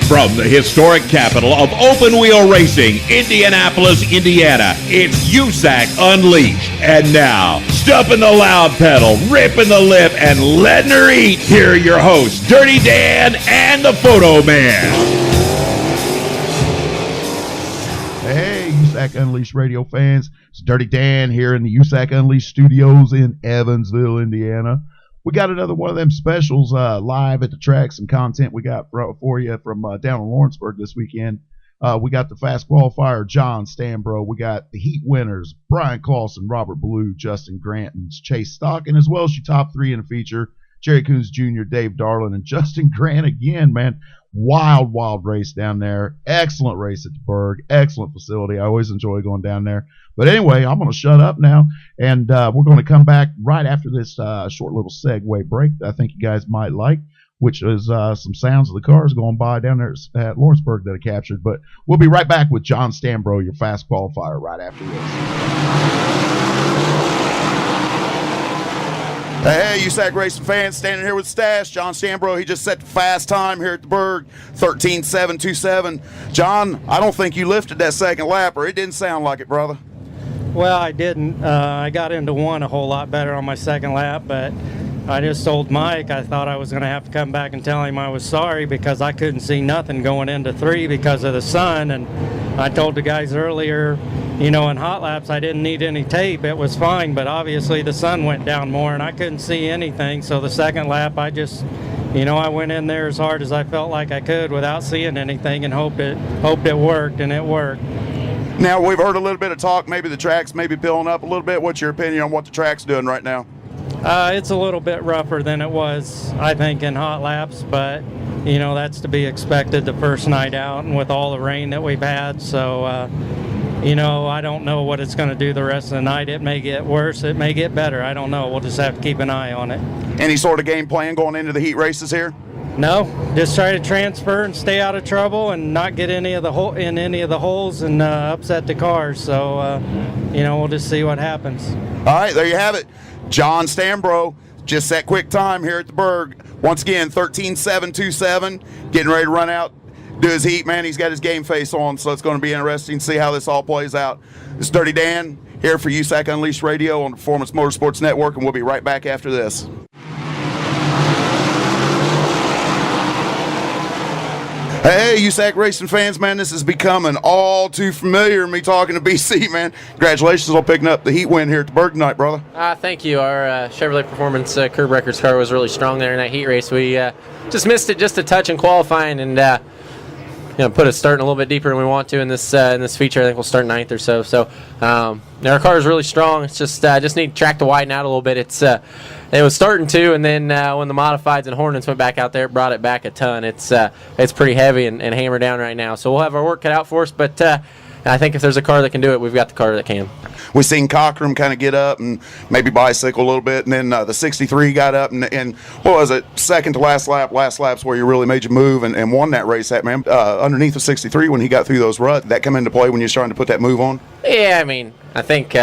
From the historic capital of open-wheel racing, Indianapolis, Indiana, it's USAC Unleashed. And now, stumping the loud pedal, ripping the lip, and letting her eat, here are your hosts, Dirty Dan and the Photo Man. Hey, USAC Unleashed radio fans. It's Dirty Dan here in the USAC Unleashed studios in Evansville, Indiana. We got another one of them specials live at the track. Some content we got for you from down in Lawrenceburg this weekend. We got the fast qualifier, John Stanbro. We got the heat winners, Bryan, Clauson, Robert Ballou, Justin Grant, and Chase Stockon, as well as your top three in the feature, Jerry Coons Jr., Dave Darland, and Justin Grant again, man. Wild race down there. Excellent race at the Berg. Excellent facility. I always enjoy going down there. But anyway, I'm going to shut up now, and we're going to come back right after this short little segue break that I think you guys might like, which is some sounds of the cars going by down there at Lawrenceburg that I captured. But we'll be right back with John Stanbro, your fast qualifier, right after this. Hey, USAC racing fans, standing here with Stash, John Stanbro. He just set the fast time here at the Berg, 13.727. John, I don't think you lifted that second lap, or it didn't sound like it, brother. Well, I didn't. I got into one a whole lot better on my second lap, but I just told Mike I thought I was going to have to come back and tell him I was sorry because I couldn't see nothing going into 3 because of the sun. And I told the guys earlier, you know, in hot laps I didn't need any tape. It was fine, but obviously the sun went down more and I couldn't see anything. So the second lap I just, you know, I went in there as hard as I felt like I could without seeing anything and hoped it worked, and it worked. Now, we've heard a little bit of talk, maybe the track's maybe pilling up a little bit. What's your opinion on what the track's doing right now? It's a little bit rougher than it was, I think, in hot laps, but, you know, that's to be expected the first night out and with all the rain that we've had. So, you know, I don't know what it's going to do the rest of the night. It may get worse. It may get better. I don't know. We'll just have to keep an eye on it. Any sort of game plan going into the heat races here? No, just try to transfer and stay out of trouble and not get any of the any of the holes and upset the cars. So, you know, we'll just see what happens. All right, there you have it. John Stanbro, just that quick time here at the Berg. Once again, 13.727, getting ready to run out, do his heat, man. He's got his game face on, so it's going to be interesting to see how this all plays out. This is Dirty Dan here for USAC Unleashed Radio on the Performance Motorsports Network, and we'll be right back after this. Hey, USAC racing fans, man, this is becoming all too familiar, me talking to BC, man. Congratulations on picking up the heat win here at the Berg tonight, brother. Thank you. Our Chevrolet Performance Curb Records car was really strong there in that heat race. We just missed it just a touch in qualifying and you know, put us starting a little bit deeper than we want to in this feature. I think we'll start 9th or so. So our car is really strong. It's just need track to widen out a little bit. It was starting to, and then when the modifieds and Hornets went back out there, it brought it back a ton. It's pretty heavy and hammered down right now. So we'll have our work cut out for us, but I think if there's a car that can do it, we've got the car that can. We've seen Cockrum kind of get up and maybe bicycle a little bit, and then the 63 got up, and what was it, second to last lap? Last lap's where you really made your move and won that race, that man. Underneath the 63 when he got through those ruts, that come into play when you're trying to put that move on? Yeah, I mean, I think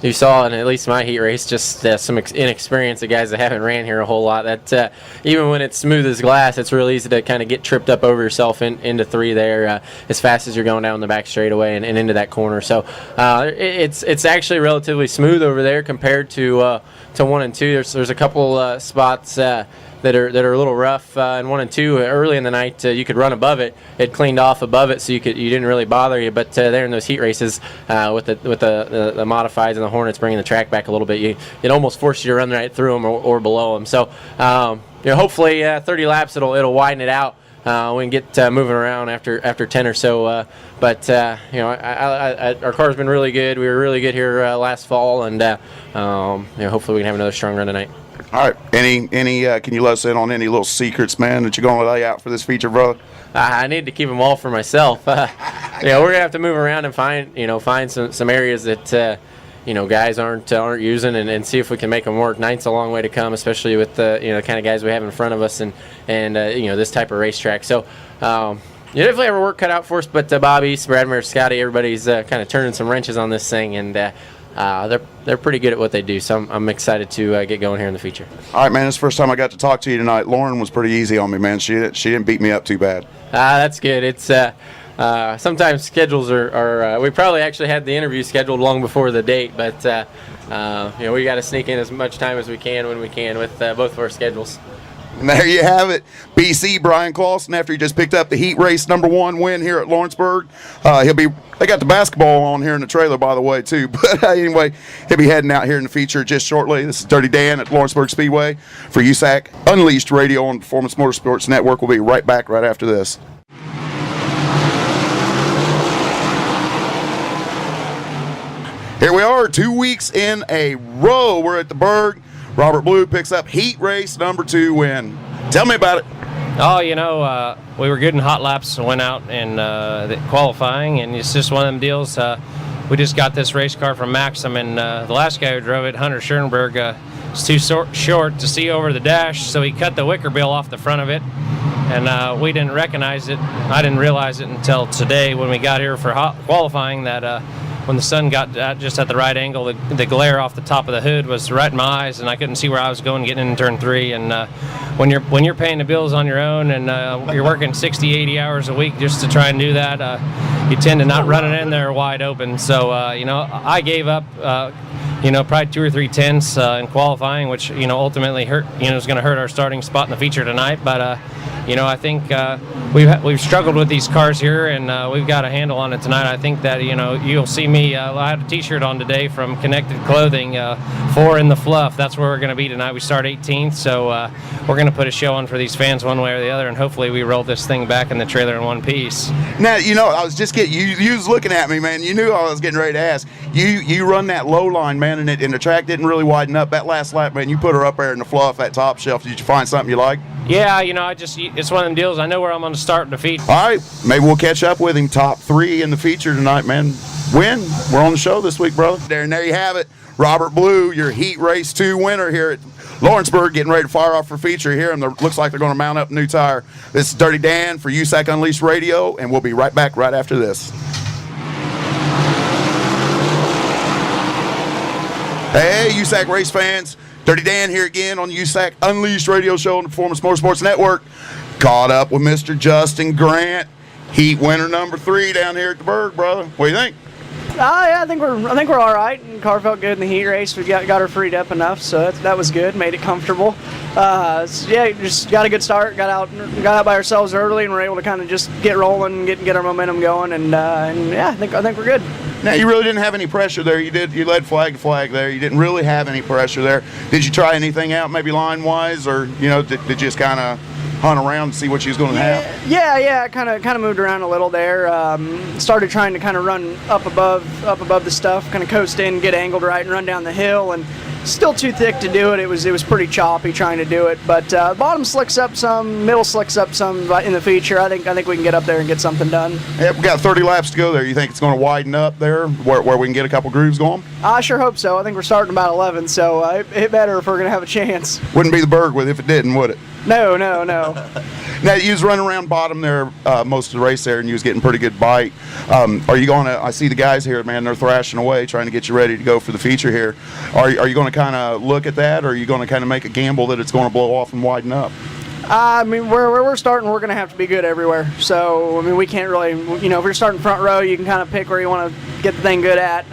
you saw in at least my heat race just some inexperience of guys that haven't ran here a whole lot. That even when it's smooth as glass, it's real easy to kind of get tripped up over yourself into 3 there as fast as you're going down the back straightaway and into that corner. So it's actually relatively smooth over there compared to 1 and 2. There's a couple spots that are a little rough in 1 and 2 early in the night. You could run above it. It cleaned off above it, so you didn't really bother you. But there in those heat races with the modifieds and the Hornets bringing the track back a little bit, it almost forced you to run right through them or below them. So you know, hopefully 30 laps it'll widen it out. We can get moving around after 10 or so. But you know, our car's been really good. We were really good here last fall, and you know, hopefully we can have another strong run tonight. All right. Any can you let us in on any little secrets, man, that you're going to lay out for this feature, brother? I need to keep them all for myself. You know, we're gonna have to move around and find some areas that you know, guys aren't using, and see if we can make them work. 9th's a long way to come, especially with the the kind of guys we have in front of us, and you know, this type of racetrack. So you definitely have our work cut out for us. But Bobby, Brad, Scotty, everybody's kind of turning some wrenches on this thing, and they're pretty good at what they do. So I'm excited to get going here in the future. All right, man. This is the first time I got to talk to you tonight. Lauren was pretty easy on me, man. She didn't beat me up too bad. That's good. It's sometimes schedules are we probably actually had the interview scheduled long before the date, but we got to sneak in as much time as we can when we can with both of our schedules. And there you have it. BC Bryan Clauson, after he just picked up the heat race #1 win here at Lawrenceburg. They got the basketball on here in the trailer, by the way, too. But anyway, he'll be heading out here in the feature just shortly. This is Dirty Dan at Lawrenceburg Speedway for USAC Unleashed Radio on Performance Motorsports Network. We'll be right back right after this. Here we are, 2 weeks in a row. We're at the Berg. Robert Ballou picks up heat race #2 win. Tell me about it. Oh, we were good in hot laps and went out in the qualifying, and it's just one of them deals. We just got this race car from Maxim, and the last guy who drove it, Hunter Schoenberg, was too short to see over the dash, so he cut the wicker bill off the front of it, and we didn't recognize it. I didn't realize it until today when we got here for qualifying that when the sun got just at the right angle, the glare off the top of the hood was right in my eyes, and I couldn't see where I was going getting into turn 3. And when you're paying the bills on your own and you're working 60, 80 hours a week just to try and do that, you tend to not run it in there wide open. So I gave up probably 2 or 3 tenths in qualifying, which ultimately hurt. Is going to hurt our starting spot in the feature tonight. But I think we've struggled with these cars here, and we've got a handle on it tonight. I think that you'll see me. I had a T-shirt on today from Connected Clothing, 4 in the Fluff. That's where we're going to be tonight. We start 18th, so we're going to put a show on for these fans one way or the other, and hopefully we roll this thing back in the trailer in one piece. Now, I was just getting you was looking at me, man. You knew I was getting ready to ask. You run that low line, man, and the track didn't really widen up. That last lap, man, you put her up there in the Fluff, that top shelf. Did you find something you like? Yeah, it's one of them deals. I know where I'm going to start and defeat. All right, maybe we'll catch up with him. Top 3 in the feature tonight, man. We're on the show this week, brother. There you have it. Robert Ballou, your Heat Race 2 winner here at Lawrenceburg, getting ready to fire off for feature here, and looks like they're going to mount up a new tire. This is Dirty Dan for USAC Unleashed Radio, and we'll be right back right after this. Hey, USAC race fans. Dirty Dan here again on the USAC Unleashed Radio Show on the Performance Motorsports Network. Caught up with Mr. Justin Grant, heat winner #3 down here at the Berg, brother. What do you think? Yeah, I think we're all right. The car felt good in the heat race. We got her freed up enough, so that was good. Made it comfortable. Just got a good start. Got out by ourselves early, and we're able to kind of just get rolling, get our momentum going, and I think we're good. Now, you really didn't have any pressure there. You led flag to flag there. You didn't really have any pressure there. Did you try anything out, maybe line-wise, or did you just kind of hunt around and see what you was going to have? Yeah. Kind of moved around a little there. Started trying to kind of run up above the stuff, kind of coast in, get angled right, and run down the hill. And still too thick to do it. It was pretty choppy trying to do it. But bottom slicks up some, middle slicks up some in the feature. I think we can get up there and get something done. Yeah, we got 30 laps to go there. You think it's going to widen up there where we can get a couple grooves going? I sure hope so. I think we're starting about 11, so it better if we're going to have a chance. Wouldn't be the Berg with if it didn't, would it? No. Now, you was running around bottom there most of the race there, and you was getting pretty good bite. Are you going to – I see the guys here, man, they're thrashing away trying to get you ready to go for the feature here. Are you going to kind of look at that, or are you going to kind of make a gamble that it's going to blow off and widen up? I mean, where we're starting, we're going to have to be good everywhere. So, I mean, we can't really – if you're starting front row, you can kind of pick where you want to get the thing good at.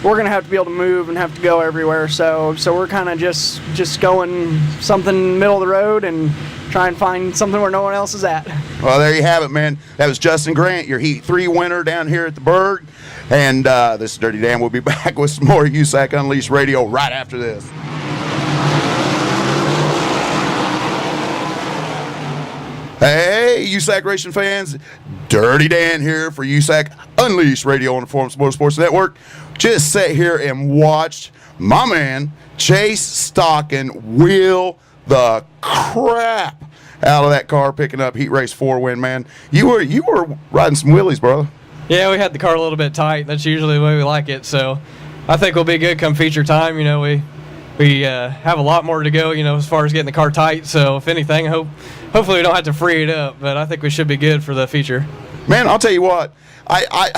We're going to have to be able to move and have to go everywhere. So we're kind of just going something middle of the road and try and find something where no one else is at. Well, there you have it, man. That was Justin Grant, your Heat 3 winner down here at the Berg. And this is Dirty Dan. We'll be back with some more USAC Unleashed Radio right after this. Hey, USAC racing fans. Dirty Dan here for USAC Unleashed Radio on the Performance Motorsports Network. Just sat here and watched my man Chase Stockon wheel the crap out of that car, picking up Heat Race 4 win, man. You were riding some wheelies, brother. Yeah, we had the car a little bit tight. That's usually the way we like it. So I think we'll be good come feature time. We have a lot more to go, as far as getting the car tight. So if anything, hopefully we don't have to free it up. But I think we should be good for the feature. Man, I'll tell you what. I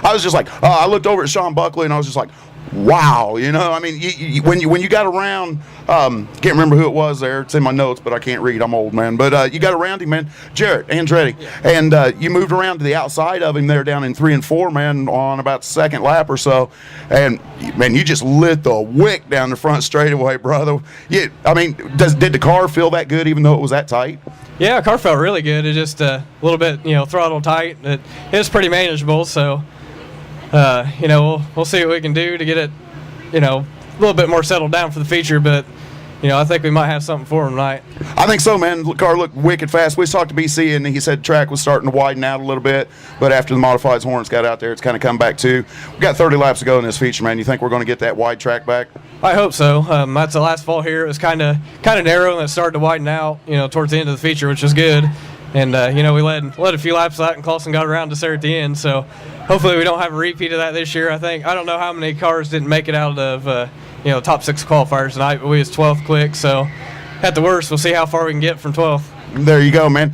was just like, I looked over at Sean Buckley and I was just like, wow, you know, I mean, when you got around, can't remember who it was there. It's in my notes, but I can't read. I'm old, man. But you got around him, man, Jarrett Andretti, and you moved around to the outside of him there down in 3 and 4, man, on about the second lap or so, and man, you just lit the wick down the front straightaway, brother. I mean, did the car feel that good, even though it was that tight? Yeah, car felt really good. It just a little bit, throttle tight. It was pretty manageable. So, we'll see what we can do to get it, a little bit more settled down for the feature. But, I think we might have something for him tonight. I think so, man. The car looked wicked fast. We talked to BC, and he said track was starting to widen out a little bit. But after the modifieds Hornets got out there, it's kind of come back too. We got 30 laps to go in this feature, man. You think we're going to get that wide track back? I hope so. That's the last fall here. It was kind of narrow, and it started to widen out, towards the end of the feature, which was good. And we led a few laps out, and Clauson got around us there at the end. So hopefully we don't have a repeat of that this year. I don't know how many cars didn't make it out of top 6 qualifiers tonight, but we was 12th quick. So at the worst, we'll see how far we can get from 12th. There you go, man.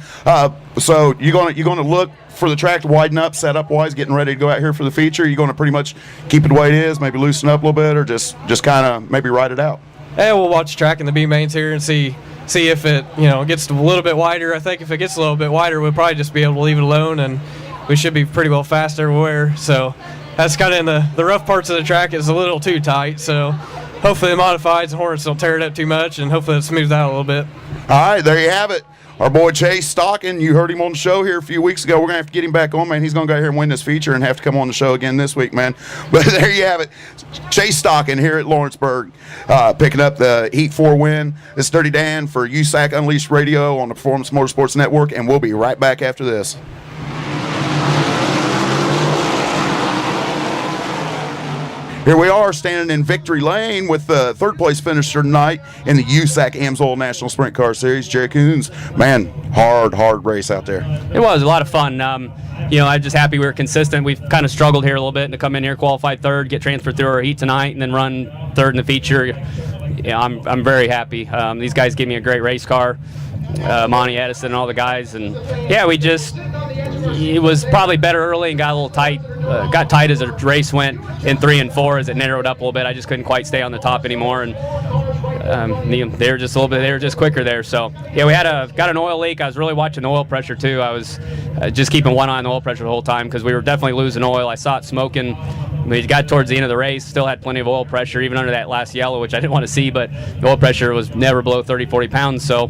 So you're gonna look for the track to widen up, setup wise, getting ready to go out here for the feature. You're going to pretty much keep it the way it is, maybe loosen up a little bit, or just kind of maybe ride it out. Yeah, we'll watch the track in the B mains here and see if it gets a little bit wider. I think if it gets a little bit wider, we'll probably just be able to leave it alone, and we should be pretty well fast everywhere. So that's kind of in the rough parts of the track. It's a little too tight. So hopefully the modifieds and Hornets don't tear it up too much, and hopefully it smooths out a little bit. All right, there you have it. Our boy Chase Stockon, you heard him on the show here a few weeks ago. We're going to have to get him back on, man. He's going to go here and win this feature and have to come on the show again this week, man. But there you have it. Chase Stockon here at Lawrenceburg, picking up the Heat 4 win. This is Dirty Dan for USAC Unleashed Radio on the Performance Motorsports Network, and we'll be right back after this. Here we are standing in victory lane with the third place finisher tonight in the USAC AMSOIL National Sprint Car Series, Jerry Coons. Man, hard race out there. It was a lot of fun. I'm just happy we were consistent. We've kind of struggled here a little bit to come in here, qualify third, get transferred through our heat tonight, and then run third in the feature. Yeah, I'm very happy. These guys gave me a great race car. Monty Edison and all the guys, and yeah, it was probably better early and got a little tight. Got tight as the race went in 3 and 4 as it narrowed up a little bit. I just couldn't quite stay on the top anymore, and they were just they were just quicker there. So yeah, we got an oil leak. I was really watching the oil pressure too. I was just keeping one eye on the oil pressure the whole time because we were definitely losing oil. I saw it smoking. We got towards the end of the race, still had plenty of oil pressure, even under that last yellow, which I didn't want to see, but the oil pressure was never below 30-40 pounds. So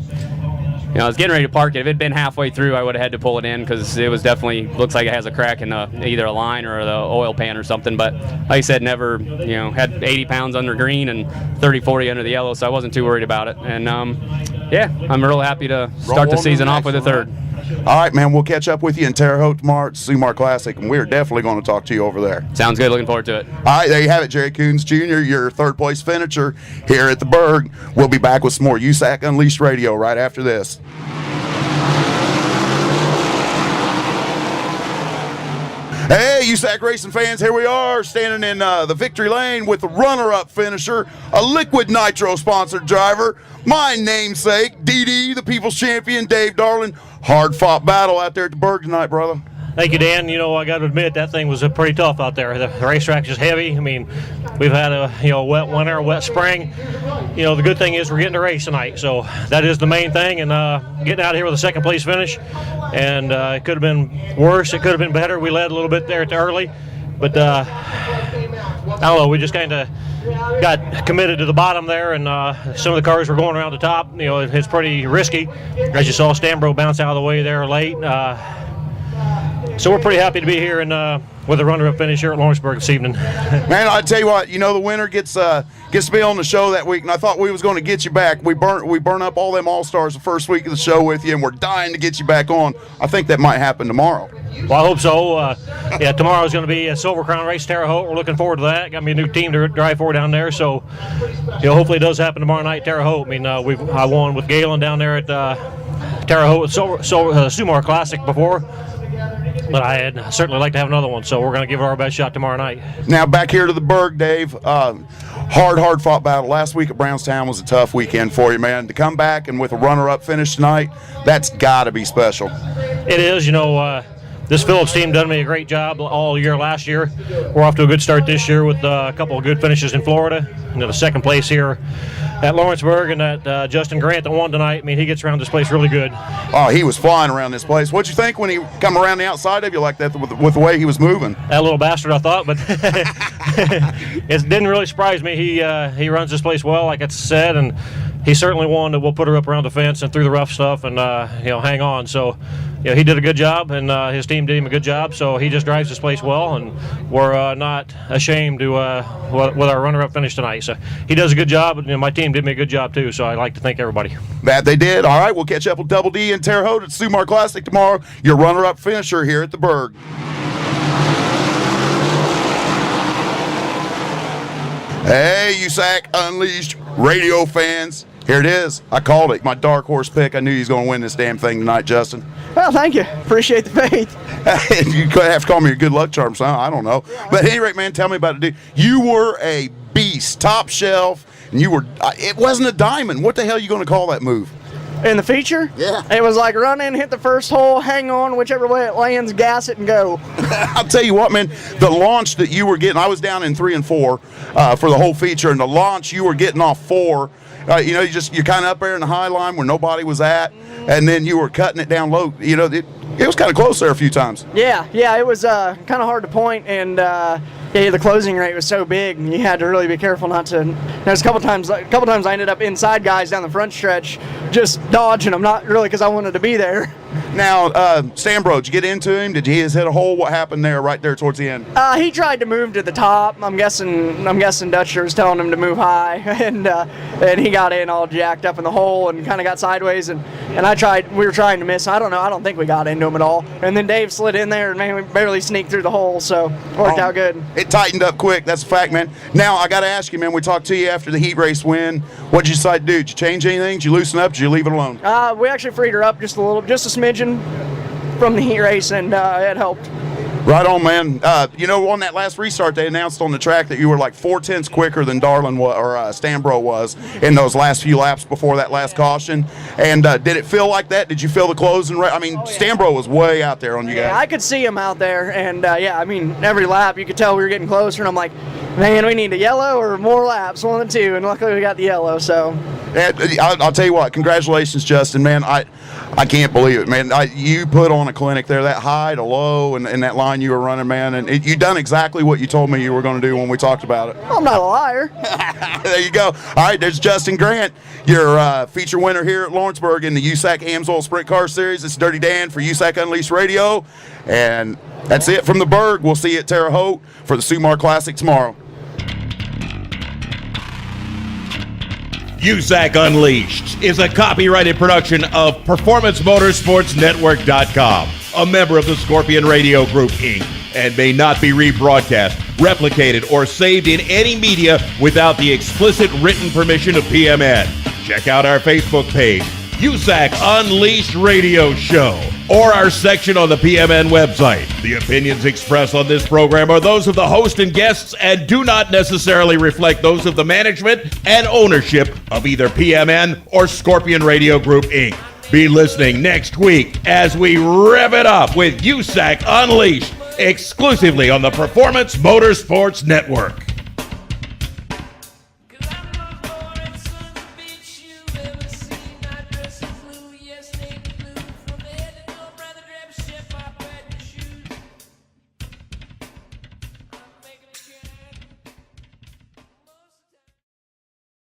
I was getting ready to park it. If it had been halfway through, I would have had to pull it in because it was definitely looks like it has a crack in either a line or the oil pan or something. But like I said, never, had 80 pounds under green and 30-40 under the yellow, so I wasn't too worried about it. And I'm real happy to start the season off with a third. All right, man, we'll catch up with you in Terre Haute tomorrow at Sumar Classic, and we're definitely going to talk to you over there. Sounds good. Looking forward to it. All right, there you have it, Jerry Coons Jr., your third place finisher here at the Berg. We'll be back with some more USAC Unleashed Radio right after this. Hey, USAC racing fans, here we are standing in the victory lane with the runner-up finisher, a Liquid Nitro sponsored driver, my namesake, DD, the People's Champion, Dave Darland. Hard-fought battle out there at the Berg tonight, brother. Thank you, Dan. I got to admit that thing was pretty tough out there. The racetrack's just heavy. I mean, we've had a wet winter, a wet spring. The good thing is we're getting to race tonight, so that is the main thing. And getting out here with a second place finish, and it could have been worse. It could have been better. We led a little bit there at the early, but I don't know. We just kind of got committed to the bottom there, and some of the cars were going around the top. It's pretty risky, as you saw Stambro bounce out of the way there late. So we're pretty happy to be here and with a runner-up finish here at Lawrenceburg this evening. Man, I tell you what, the winner gets to be on the show that week, and I thought we was going to get you back. We burn up all them All-Stars the first week of the show with you, and we're dying to get you back on. I think that might happen tomorrow. Well, I hope so. Tomorrow is going to be a Silver Crown race, Terre Haute. We're looking forward to that. Got me a new team to drive for down there, so hopefully it does happen tomorrow night, Terre Haute. I mean, I won with Galen down there at Terre Haute Sumar Classic before. But I'd certainly like to have another one, so we're going to give it our best shot tomorrow night. Now, back here to the Berg, Dave. Hard-fought battle. Last week at Brownstown was a tough weekend for you, man. To come back and with a runner-up finish tonight, that's got to be special. It is. this Phillips team done me a great job all year last year. We're off to a good start this year with a couple of good finishes in Florida. And then the second place here at Lawrenceburg, and that Justin Grant that won tonight. I mean, he gets around this place really good. Oh, he was flying around this place. What'd you think when he come around the outside of you like that with the way he was moving? That little bastard, I thought, but it didn't really surprise me. He runs this place well, like I said, and he's certainly one that will put her up around the fence and through the rough stuff and hang on. So he did a good job, and his team did him a good job. So he just drives this place well, and we're not ashamed to with our runner-up finish tonight. So he does a good job, and my team did me a good job too. So I'd like to thank everybody. That they did. All right, we'll catch up with Double D and Terre Haute at Sumar Classic tomorrow. Your runner-up finisher here at the Berg. Hey, USAC Unleashed radio fans. Here it is. I called it. My dark horse pick. I knew he was going to win this damn thing tonight, Justin. Well, thank you. Appreciate the faith. You could have to call me your good luck charm, son. I don't know. But at any rate, man, tell me about it, dude. You were a beast, top shelf, and you were. It wasn't a diamond. What the hell are you going to call that move? In the feature? Yeah. It was like run in, hit the first hole, hang on, whichever way it lands, gas it, and go. I'll tell you what, man, the launch that you were getting, I was down in 3 and 4 for the whole feature, and the launch you were getting off 4, you're kind of up there in the high line where nobody was at, and then you were cutting it down low. It was kind of close there a few times. Yeah, it was kind of hard to point, and the closing rate was so big, and you had to really be careful not to. There's a couple times I ended up inside guys down the front stretch, just dodging them, not really because I wanted to be there. Now, Stambro, did you get into him? Did he hit a hole? What happened there, right there towards the end? He tried to move to the top. I'm guessing Dutcher was telling him to move high, and he got in all jacked up in the hole and kind of got sideways, and we were trying to miss. I don't think we got into him at all. And then Dave slid in there, and man, we barely sneaked through the hole, so worked out good. It tightened up quick. That's a fact, man. Now, I got to ask you, man, we talked to you after the heat race win. What'd you decide to do? Did you change anything? Did you loosen up? Did you leave it alone? We actually freed her up just a smidgen from the heat race, and it helped. Right on, man. On that last restart, they announced on the track that you were like 4/10 quicker than Darland Stambro was in those last few laps before that last caution. And did it feel like that? Did you feel the closing rate? I mean, Stambro was way out there on you guys. Yeah, I could see him out there, and every lap you could tell we were getting closer, and I'm like, man, we need a yellow or more laps, one of the two, and luckily we got the yellow, so. I'll tell you what, congratulations, Justin, man. I can't believe it, man. You put on a clinic there, that high to low and that line you were running, man, and you done exactly what you told me you were going to do when we talked about it. I'm not a liar. There you go. All right, there's Justin Grant, your feature winner here at Lawrenceburg in the USAC AMSOIL Sprint Car Series. It's Dirty Dan for USAC Unleashed Radio, and that's it from the Berg. We'll see you at Terre Haute for the Sumar Classic tomorrow. USAC Unleashed is a copyrighted production of Performance Motorsports Network.com, a member of the Scorpion Radio Group, Inc., and may not be rebroadcast, replicated, or saved in any media without the explicit written permission of PMN. Check out our Facebook page, USAC Unleashed Radio Show, or our section on the PMN website. The opinions expressed on this program are those of the host and guests and do not necessarily reflect those of the management and ownership of either PMN or Scorpion Radio Group, Inc. Be listening next week as we rev it up with USAC Unleashed, exclusively on the Performance Motorsports Network.